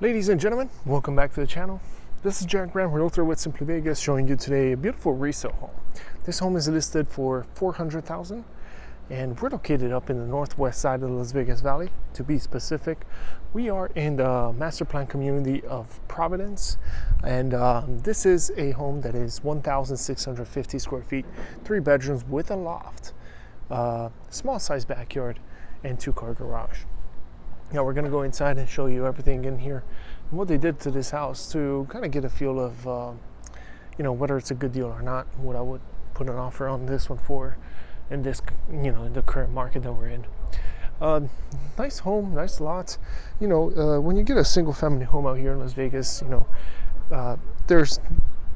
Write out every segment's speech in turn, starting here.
Ladies and gentlemen, welcome back to the channel. This is Jack Graham, realtor with Simply Vegas, showing you today a beautiful resale home. This home is listed for $400,000 and we're located up in the northwest side of the Las Vegas Valley. To be specific, we are in the master plan community of Providence, and this is a home that is 1,650 square feet, 3 bedrooms with a loft, small size backyard, and 2-car garage. Now we're going to go inside and show you everything in here and what they did to this house to kind of get a feel of whether it's a good deal or not, what I would put an offer on this one for in this, in the current market that we're in. Nice home, nice lot. When you get a single family home out here in Las Vegas, there's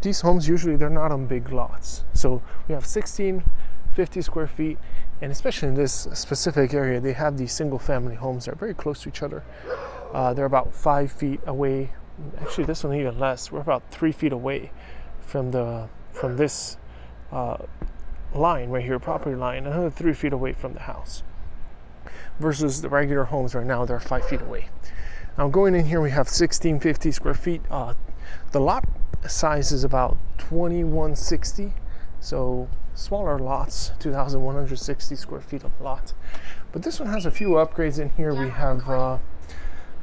these homes, usually they're not on big lots. So we have 1,650 square feet, and especially in this specific area, they have these single family homes that are very close to each other. They're about 5 feet away. Actually, this one even less. We're about 3 feet away from this line right here, property line, another 3 feet away from the house. Versus the regular homes right now, they're 5 feet away. Now going in here, we have 1,650 square feet. The lot size is about 2,160. So smaller lots, 2,160 square feet of lot. But this one has a few upgrades in here. We have,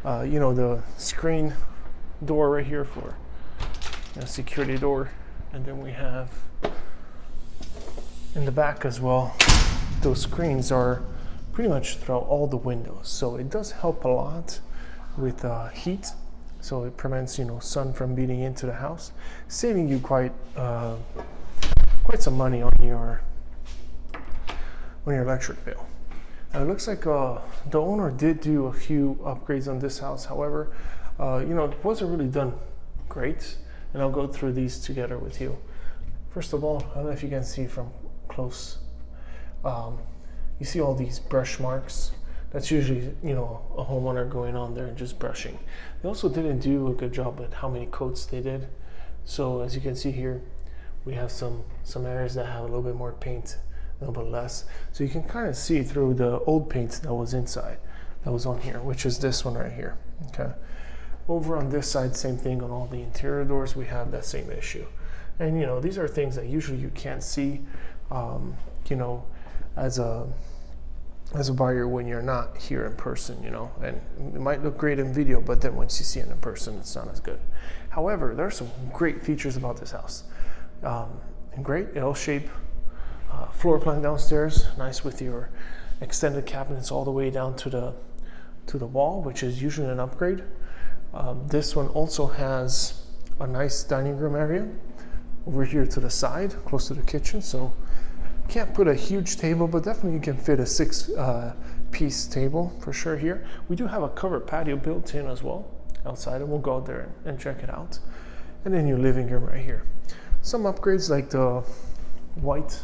the screen door right here for security door. And then we have in the back as well, those screens are pretty much throughout all the windows. So it does help a lot with heat. So it prevents, sun from beating into the house, saving you quite some money on your electric bill. And it looks like the owner did do a few upgrades on this house. However, it wasn't really done great. And I'll go through these together with you. First of all, I don't know if you can see from close. You see all these brush marks. That's usually, a homeowner going on there and just brushing. They also didn't do a good job with how many coats they did. So as you can see here, we have some areas that have a little bit more paint, a little bit less. So you can kind of see through the old paint that was inside, that was on here, which is this one right here, okay? Over on this side, same thing on all the interior doors, we have that same issue. And these are things that usually you can't see, as a buyer when you're not here in person, and it might look great in video, but then once you see it in person, it's not as good. However, there are some great features about this house. Great L-shape floor plan downstairs, nice with your extended cabinets all the way down to the wall, which is usually an upgrade. This one also has a nice dining room area over here to the side, close to the kitchen. So can't put a huge table, but definitely you can fit a 6-piece table for sure here. We do have a covered patio built in as well outside, and we'll go out there and check it out. And then your living room right here. Some upgrades like the white,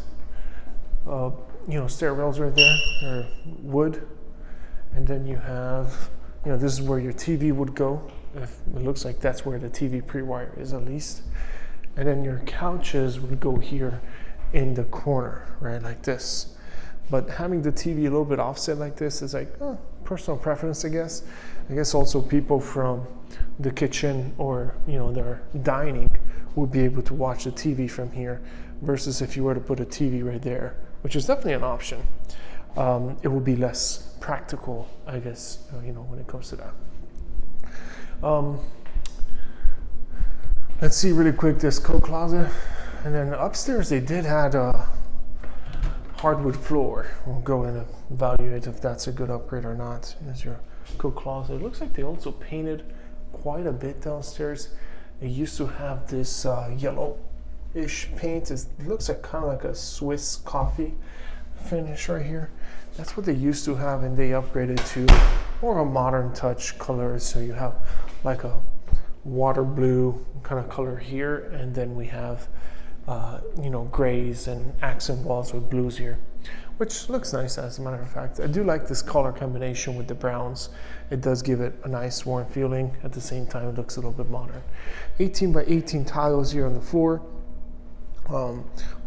stairwells right there, they're wood. And then you have, this is where your TV would go. If it looks like that's where the TV pre-wire is at least. And then your couches would go here in the corner, right, like this. But having the TV a little bit offset like this is like personal preference, I guess. I guess also people from the kitchen or their dining would be able to watch the TV from here, versus if you were to put a TV right there, which is definitely an option. It would be less practical, I guess, when it comes to that. Let's see really quick this coat closet. And then upstairs they did add a hardwood floor. We'll go and evaluate if that's a good upgrade or not. There's your coat closet. It looks like they also painted quite a bit downstairs. It used to have this yellow-ish paint. It looks like kind of like a Swiss coffee finish right here. That's what they used to have, and they upgraded to more of a modern touch colors. So you have like a water blue kind of color here, and then we have grays and accent walls with blues here, which looks nice as a matter of fact. I do like this color combination with the browns. It does give it a nice warm feeling. At the same time, it looks a little bit modern. 18 by 18 tiles here on the floor. A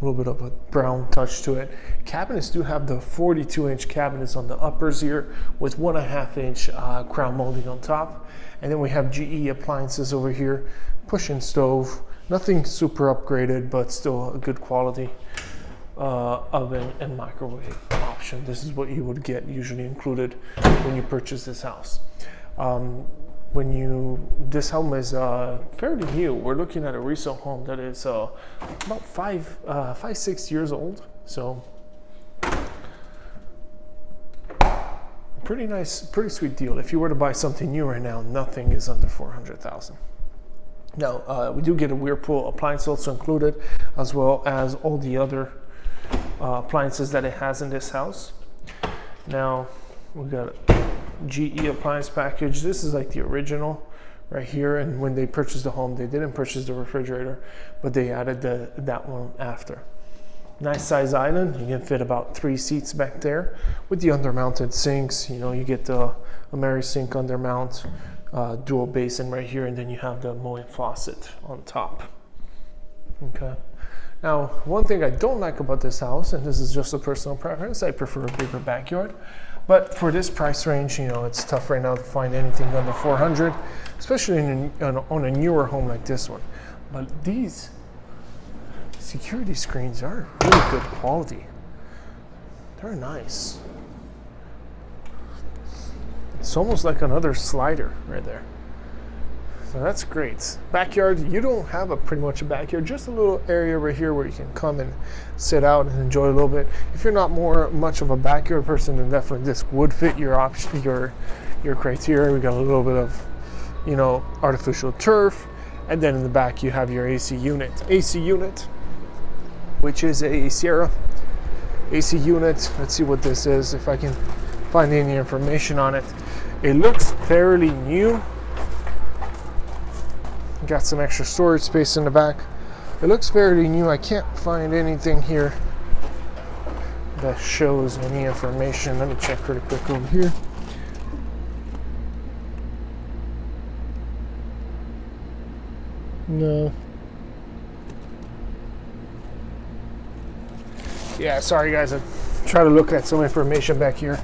little bit of a brown touch to it. Cabinets do have the 42-inch cabinets on the uppers here with 1.5-inch crown molding on top. And then we have GE appliances over here, push-in stove, nothing super upgraded, but still a good quality oven and microwave option. This is what you would get usually included when you purchase this house. This home is fairly new. We're looking at a resale home that is about 5-6 years old. So pretty nice, pretty sweet deal. If you were to buy something new right now, nothing is under $400,000. Now we do get a Whirlpool appliance also included, as well as all the other appliances that it has in this house. Now we got GE Appliance Package. This is like the original right here, and when they purchased the home they didn't purchase the refrigerator, but they added that one after. Nice size island. You can fit about 3 seats back there with the undermounted sinks. You know, you get the AmeriSink undermount, dual basin right here, and then you have the Moen faucet on top. Okay. Now, one thing I don't like about this house, and this is just a personal preference, I prefer a bigger backyard. But for this price range, you know, it's tough right now to find anything under 400, especially on a newer home like this one. But these security screens are really good quality. They're nice. It's almost like another slider right there. So that's great. Backyard, you don't have pretty much a backyard, just a little area right here where you can come and sit out and enjoy a little bit. If you're not much of a backyard person, then definitely this would fit your option, your criteria. We got a little bit of, you know, artificial turf, and then in the back you have your AC unit, which is a Sierra AC unit. Let's see what this is, if I can find any information on it. It looks fairly new. Got some extra storage space in the back. It looks fairly new. I can't find anything here that shows any information. Let me check really quick over here. No. Yeah, sorry guys, I try to look at some information back here.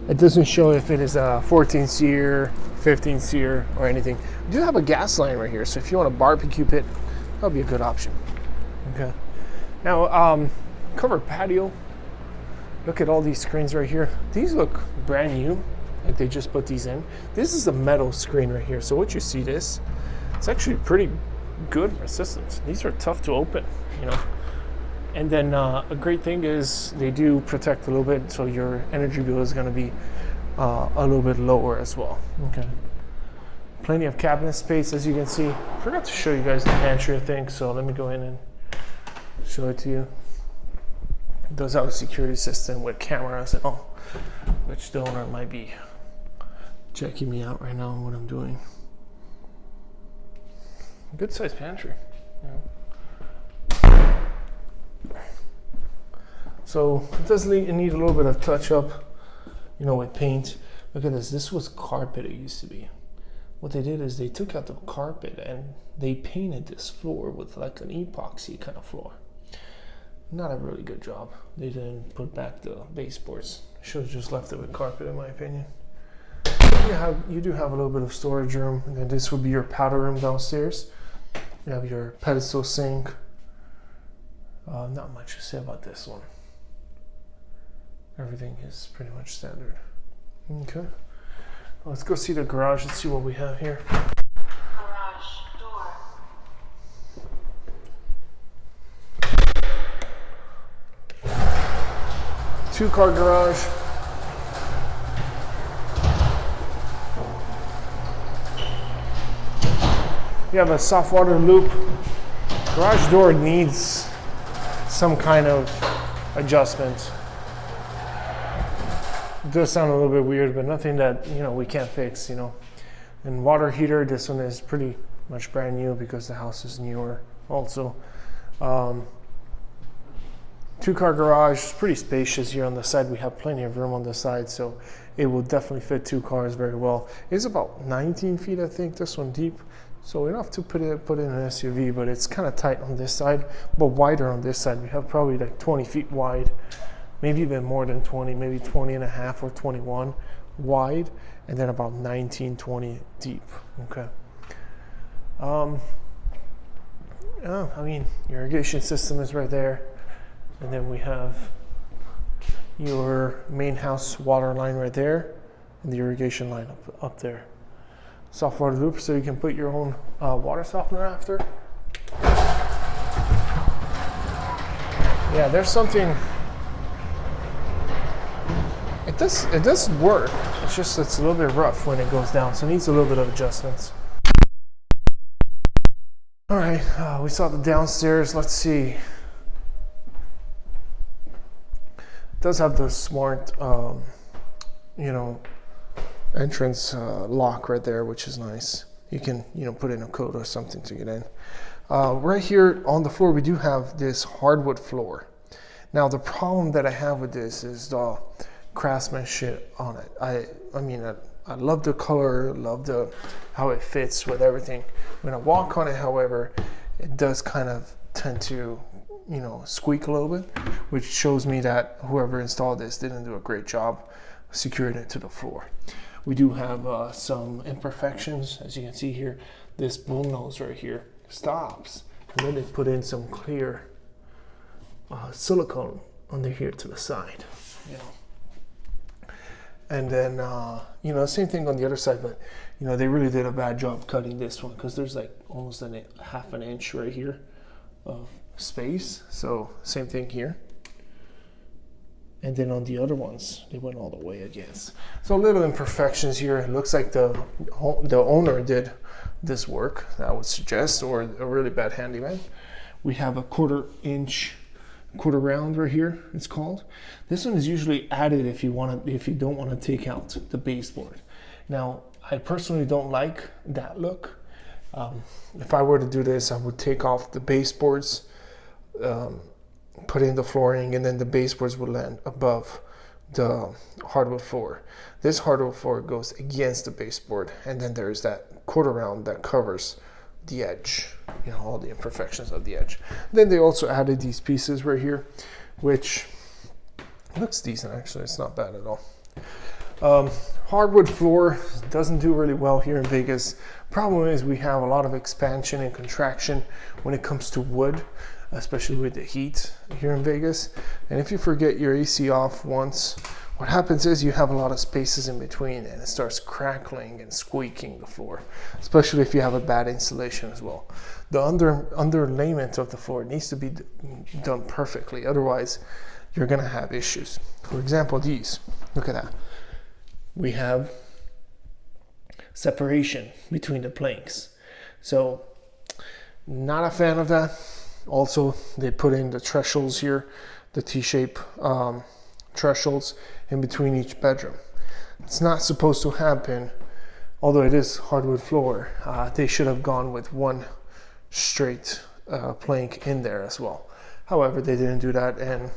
It doesn't show if it is a 14 SEER, 15 SEER, or anything. We do have a gas line right here, so if you want a barbecue pit, that'll be a good option. Okay. Now, covered patio. Look at all these screens right here. These look brand new, like they just put these in. This is a metal screen right here, so once you see this, it's actually pretty good resistance. These are tough to open, you know. And then a great thing is they do protect a little bit, so your energy bill is going to be a little bit lower as well. Okay. Plenty of cabinet space, as you can see. Forgot to show you guys the pantry, I think, so let me go in and show it to you. It does have a security system with cameras and all, which the owner might be checking me out right now on what I'm doing. Good sized pantry. Yeah. So it does need a little bit of touch up, you know, with paint. Look at this. This was carpet, it used to be. What they did is they took out the carpet and they painted this floor with like an epoxy kind of floor. Not a really good job. They didn't put back the baseboards. Should have just left it with carpet, in my opinion. You do have a little bit of storage room, and then this would be your powder room downstairs. You have your pedestal sink. Not much to say about this one. Everything is pretty much standard. Okay. Let's go see the garage. Let's see what we have here. Garage door. 2-car garage. You have a soft water loop. Garage door needs some kind of adjustment. It does sound a little bit weird, but nothing that, you know, we can't fix, you know. And water heater, this one is pretty much brand new because the house is newer also. 2-car garage, it's pretty spacious here on the side. We have plenty of room on the side, so it will definitely fit 2 cars very well. It's about 19 feet, I think, this one deep, So enough to put in an SUV, but it's kind of tight on this side, but wider on this side. We have probably like 20 feet wide, maybe even more than 20, maybe 20 and a half or 21 wide, and then about 19, 20 deep. Okay. I mean, your irrigation system is right there, and then we have your main house water line right there, and the irrigation line up there. Soft water loop, so you can put your own water softener after. Yeah, there's something. It does work. It's a little bit rough when it goes down, so it needs a little bit of adjustments. All right, we saw the downstairs. Let's see. It does have the smart, entrance lock right there, which is nice. You can, put in a code or something to get in. Right here on the floor, we do have this hardwood floor. Now, the problem that I have with this is the craftsmanship on it. I love the color, love how it fits with everything. When I walk on it, however, it does kind of tend to, squeak a little bit, which shows me that whoever installed this didn't do a great job securing it to the floor. We do have some imperfections, as you can see here. This bull nose right here stops, and then they put in some clear silicone under here to the side. And then, same thing on the other side, but, they really did a bad job cutting this one, because there's like almost half an inch right here of space. So same thing here. And then on the other ones, they went all the way, I guess. So little imperfections here. It looks like the owner did this work, I would suggest, or a really bad handyman. We have a quarter round right here, it's called. This one is usually added if you don't want to take out the baseboard. Now, I personally don't like that look. If I were to do this, I would take off the baseboards, put in the flooring, and then the baseboards would land above the hardwood floor. This hardwood floor goes against the baseboard, and then there's that quarter round that covers the edge, all the imperfections of the edge. Then they also added these pieces right here, which looks decent actually. It's not bad at all. Hardwood floor doesn't do really well here in Vegas. Problem is we have a lot of expansion and contraction when it comes to wood, especially with the heat here in Vegas. And if you forget your AC off once, what happens is you have a lot of spaces in between, and it starts crackling and squeaking the floor, especially if you have a bad insulation as well. The underlayment of the floor needs to be done perfectly, otherwise you're gonna have issues. For example, these, look at that. We have separation between the planks. So, not a fan of that. Also, they put in the thresholds here, the T-shape thresholds in between each bedroom. It's not supposed to happen, although it is hardwood floor. They should have gone with one straight plank in there as well. However, they didn't do that, and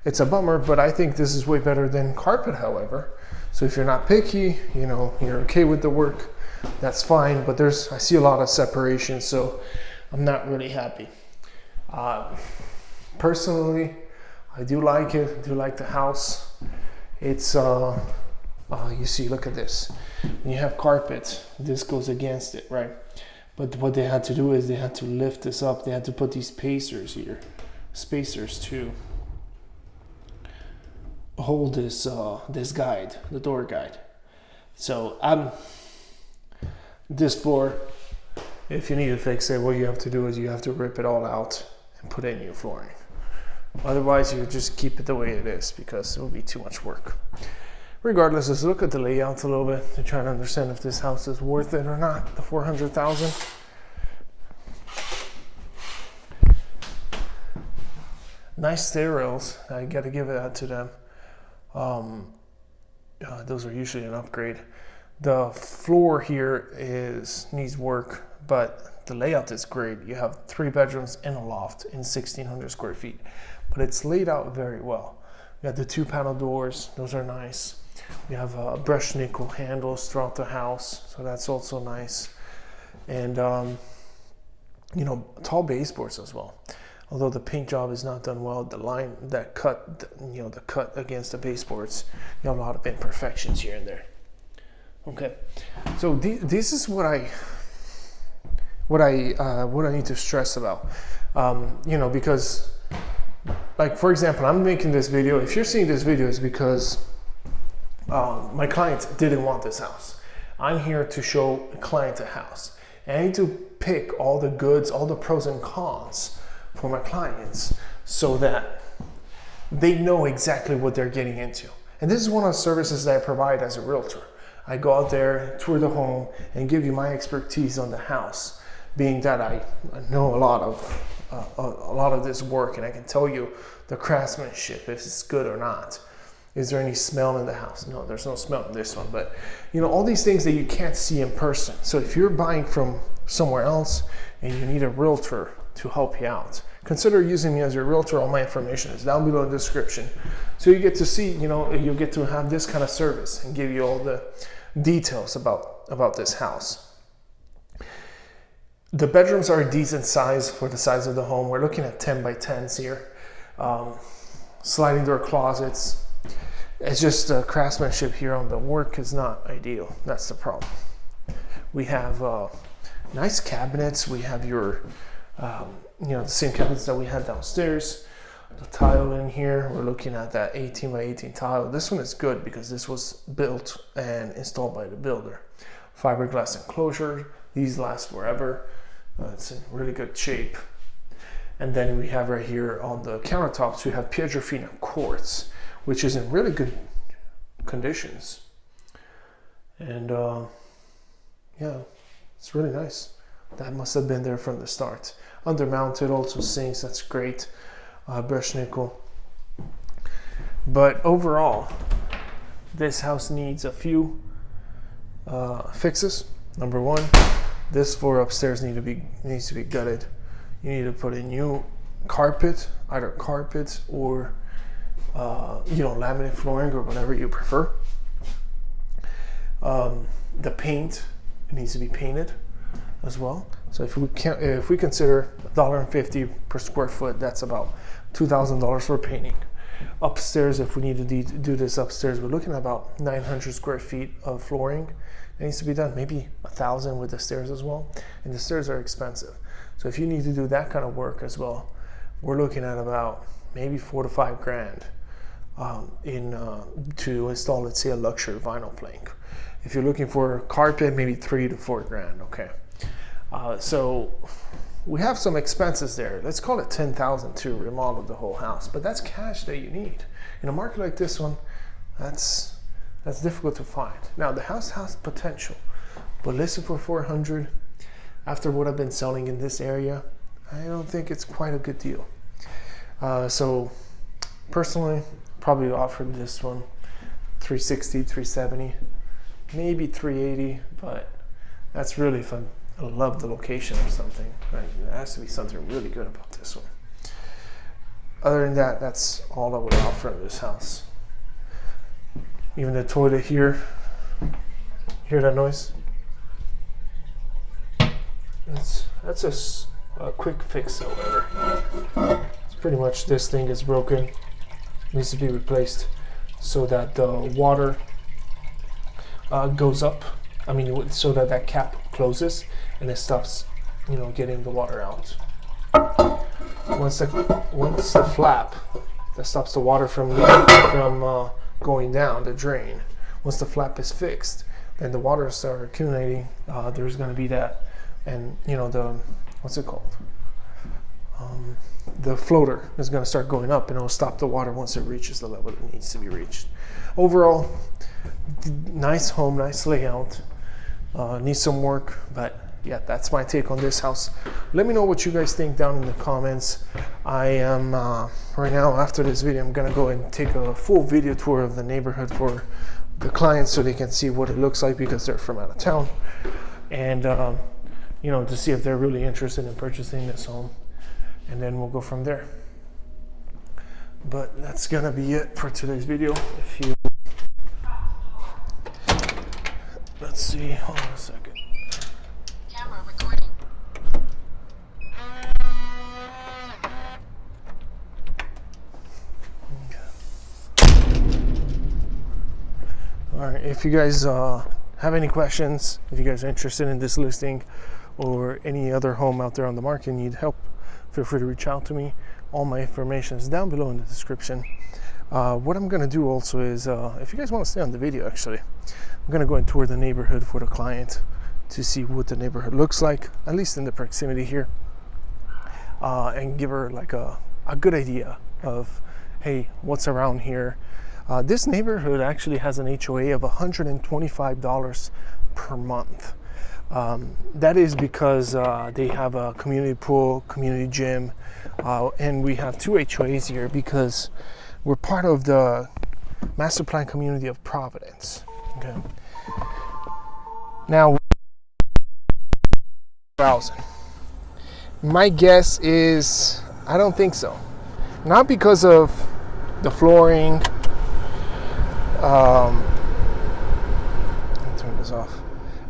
it's a bummer, but I think this is way better than carpet, however. So if you're not picky, you're okay with the work, that's fine, but I see a lot of separation, so I'm not really happy. Personally, I do like it. I do like the house. It's you see, look at this. When you have carpet, this goes against it, right? But what they had to do is they had to lift this up. They had to put these spacers to hold this guide, the door guide. So this floor, if you need to fix it, what you have to do is you have to rip it all out and put in new flooring. Otherwise, you just keep it the way it is, because it will be too much work. Regardless, let's look at the layout a little bit to try to understand if this house is worth it or not, the $400,000. Nice stair rails, I gotta give that to them. Those are usually an upgrade. The floor here needs work, but the layout is great. You have 3 bedrooms and a loft in 1,600 square feet, but it's laid out very well. You got the 2 panel doors, those are nice. We have brushed nickel handles throughout the house, so that's also nice. and you know, tall baseboards as well. Although the paint job is not done well, the line that cut, you know, the cut against the baseboards, you have a lot of imperfections here and there. Okay, so this is what I need to stress about. You know, because, like, for example, I'm making this video. If you're seeing this video, it's because my client didn't want this house. I'm here to show a client a house, and I need to pick all the goods, all the pros and cons for my clients, so that they know exactly what they're getting into. And this is one of the services that I provide as a realtor. I go out there, tour the home, and give you my expertise on the house, being that I know a lot of this work, and I can tell you the craftsmanship, if it's good or not. Is there any smell in the house? No, there's no smell in this one, but you know, all these things that you can't see in person. So if you're buying from somewhere else and you need a realtor to help you out, consider using me as your realtor. All my information is down below in the description. So you get to see, you know, you get to have this kind of service and give you all the details about this house. The bedrooms are a decent size for the size of the home. We're looking at 10 by 10s here. Sliding door closets. It's just the craftsmanship here on the work is not ideal. That's the problem. We have nice cabinets. We have your, you know, the same cabinets that we had downstairs. The tile in here, we're looking at that 18 by 18 tile. This one is good because this was built and installed by the builder. Fiberglass enclosure. These last forever. It's in really good shape. And then we have right here on the countertops, we have Pietrofina quartz, which is in really good conditions. And yeah, it's really nice. That must have been there from the start. Undermounted, also sinks, that's great. Brush nickel. But overall, this house needs a few fixes. Number one, this floor upstairs needs to be gutted. You need to put a new carpet, either carpet or you know, laminate flooring or whatever you prefer. The paint, it needs to be painted as well. So if we consider $1.50 per square foot, that's about $2,000 for painting. Upstairs, if we need to do this upstairs, we're looking at about 900 square feet of flooring. It needs to be done, maybe 1,000 with the stairs as well. And the stairs are expensive. So if you need to do that kind of work as well, we're looking at about maybe $4 to $5 grand to install, let's say, a luxury vinyl plank. If you're looking for carpet, maybe $3 to $4 grand. Okay. So we have some expenses there. Let's call it $10,000 to remodel the whole house, but that's cash that you need. In a market like this one, that's difficult to find. Now the house has potential, but listed for $400. After what I've been selling in this area, I don't think it's quite a good deal. So personally, probably offered this one $360, $370, maybe $380, but that's really if I love the location or something. Right? There has to be something really good about this one. Other than that, that's all I would offer in this house. Even the toilet here, hear that noise? That's a quick fix, however. It's pretty much, this thing is broken, needs to be replaced so that the water goes up. I mean, so that that cap closes and it stops, you know, getting the water out. Once the flap that stops the water from going down the drain, once the flap is fixed, then the water starts accumulating. There's going to be that, and you know, the, what's it called? The floater is going to start going up, and it will stop the water once it reaches the level it needs to be reached. Overall, nice home, nice layout. Needs some work, but yeah, that's my take on this house. Let me know what you guys think down in the comments. I am right now, after this video, I'm gonna go and take a full video tour of the neighborhood for the clients so they can see what it looks like, because they're from out of town, and you know, to see if they're really interested in purchasing this home, and then we'll go from there. But that's gonna be it for today's video. If you, let's see, hold on a second. Camera If you guys have any questions, if you guys are interested in this listing or any other home out there on the market and need help, feel free to reach out to me. All my information is down below in the description. What I'm going to do also is, if you guys want to stay on the video, actually, I'm going to go and tour the neighborhood for the client to see what the neighborhood looks like, at least in the proximity here, and give her like a good idea of, hey, what's around here. This neighborhood actually has an HOA of $125 per month. That is because they have a community pool, community gym, and we have 2 HOAs here because we're part of the master plan community of Providence. Okay. Now, 1,000. My guess is I don't think so. Not because of the flooring. Let me turn this off.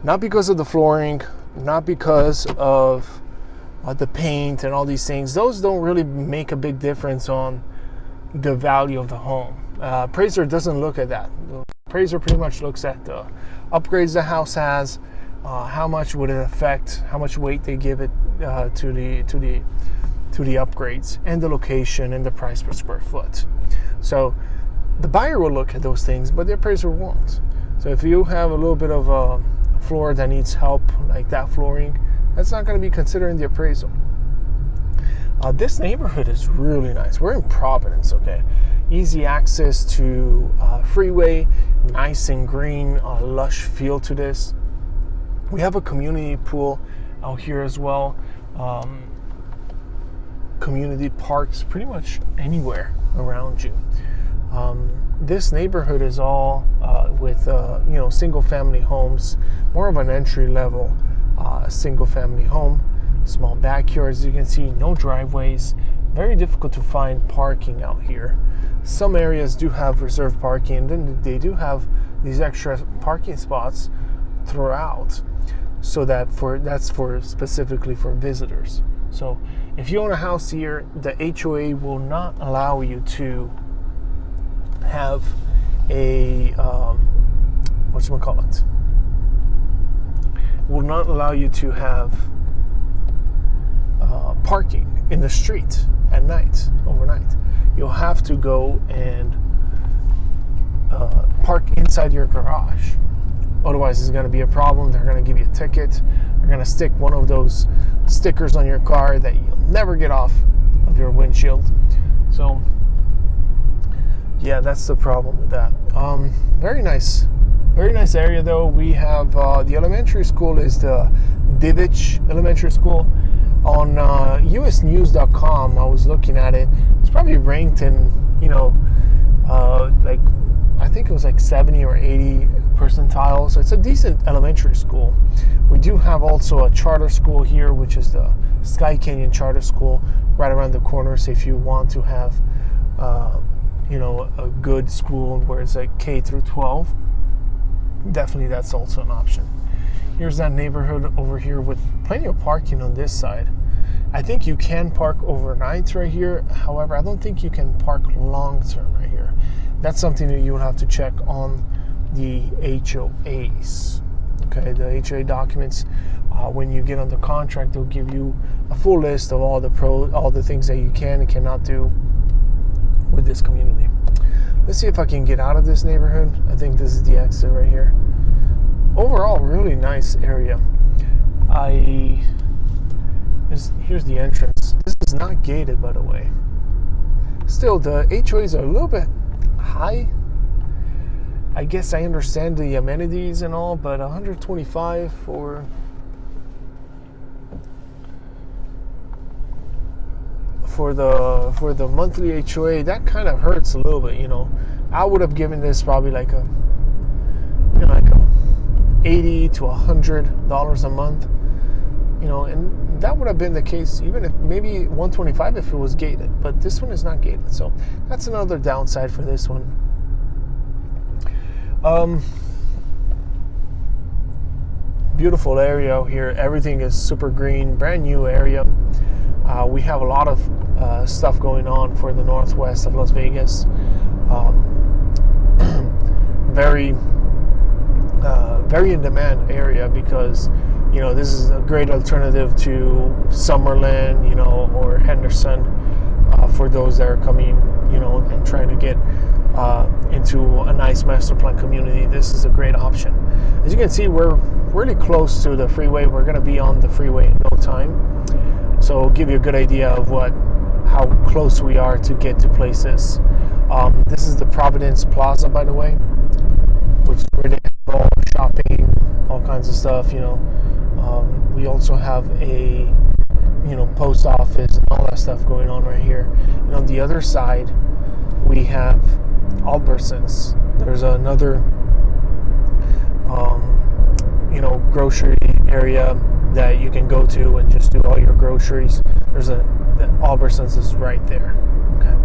Not because of the flooring, not because of the paint and all these things. Those don't really make a big difference on the value of the home. Appraiser doesn't look at that. The appraiser pretty much looks at the upgrades the house has, how much would it affect, how much weight they give it to the upgrades, and the location and the price per square foot. So the buyer will look at those things, but the appraiser won't. So if you have a little bit of a floor that needs help, like that flooring, that's not going to be considered in the appraisal. This neighborhood is really nice. We're in Providence, okay? Easy access to freeway, nice and green, lush feel to this. We have a community pool out here as well. Community parks pretty much anywhere around you. This neighborhood is all with single family homes, more of an entry level single family home. Small backyards, you can see, no driveways. Very difficult to find parking out here. Some areas do have reserved parking, and then they do have these extra parking spots throughout, so that's specifically for visitors. So if you own a house here, the HOA will not allow you to have a will not allow you to have parking in the street at night, overnight. You'll have to go and park inside your garage. Otherwise, it's going to be a problem. They're going to give you a ticket. They're going to stick one of those stickers on your car that you'll never get off of your windshield. So, yeah, that's the problem with that. Very nice area though. We have the elementary school is the Divich Elementary School. On usnews.com, I was looking at it. It's probably ranked in, like, I think it was like 70 or 80 percentile. So it's a decent elementary school. We do have also a charter school here, which is the Sky Canyon Charter School, right around the corner. So if you want to have, a good school where it's like K through 12, definitely that's also an option. Here's that neighborhood over here with plenty of parking on this side. I think you can park overnight right here. However, I don't think you can park long term right here. That's something that you will have to check on the HOAs. Okay, the HOA documents. When you get on the contract, they'll give you a full list of all the things that you can and cannot do with this community. Let's see if I can get out of this neighborhood. I think this is the exit right here. Overall, really nice area. Here's the entrance. This is not gated, by the way. Still, the HOAs are a little bit high. I guess I understand the amenities and all, but 125 for the monthly HOA, that kind of hurts a little bit. I would have given this probably like a $80 to $100 a month, and that would have been the case even if maybe 125 if it was gated, but this one is not gated, so that's another downside for this one. Beautiful area out here. Everything is super green, brand new area. We have a lot of stuff going on for the northwest of Las Vegas. Very very in demand area because, this is a great alternative to Summerlin, or Henderson, for those that are coming, and trying to get into a nice master plan community. This is a great option. As you can see, we're really close to the freeway. We're going to be on the freeway in no time. So it'll give you a good idea of how close we are to get to places. This is the Providence Plaza, by the way, which is where they have all the shopping, all kinds of stuff. We also have a post office and all that stuff going on right here. And on the other side, we have Albertsons. There's another grocery area that you can go to and just do all your groceries. The Albertsons is right there. Okay,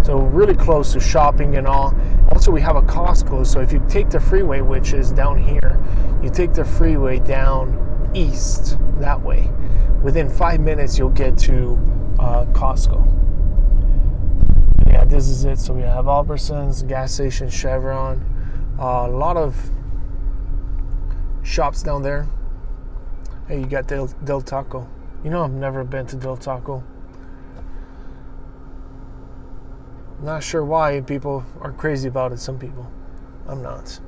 so really close to shopping and all. Also, we have a Costco. So if you take the freeway, which is down here, you take the freeway down east that way. Within 5 minutes, you'll get to Costco. Yeah, this is it. So we have Albertsons, gas station, Chevron, a lot of shops down there. Hey, you got Del Taco. I've never been to Del Taco. Not sure why people are crazy about it. Some people. I'm not.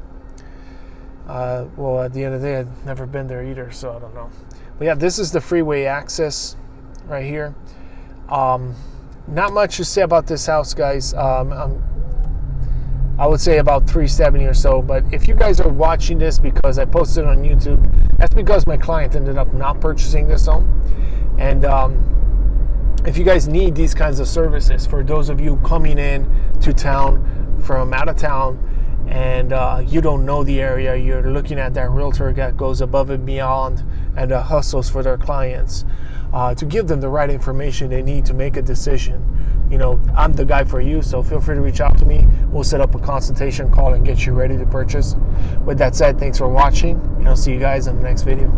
Well, at the end of the day, I've never been there either, so I don't know. But yeah, this is the freeway access right here. Not much to say about this house, guys. I would say about $370 or so. But if you guys are watching this because I posted it on YouTube, that's because my client ended up not purchasing this home. And if you guys need these kinds of services, for those of you coming in to town from out of town and you don't know the area, you're looking at that realtor that goes above and beyond and hustles for their clients to give them the right information they need to make a decision. I'm the guy for you, so feel free to reach out to me. We'll set up a consultation call and get you ready to purchase. With that said, thanks for watching, and I'll see you guys in the next video.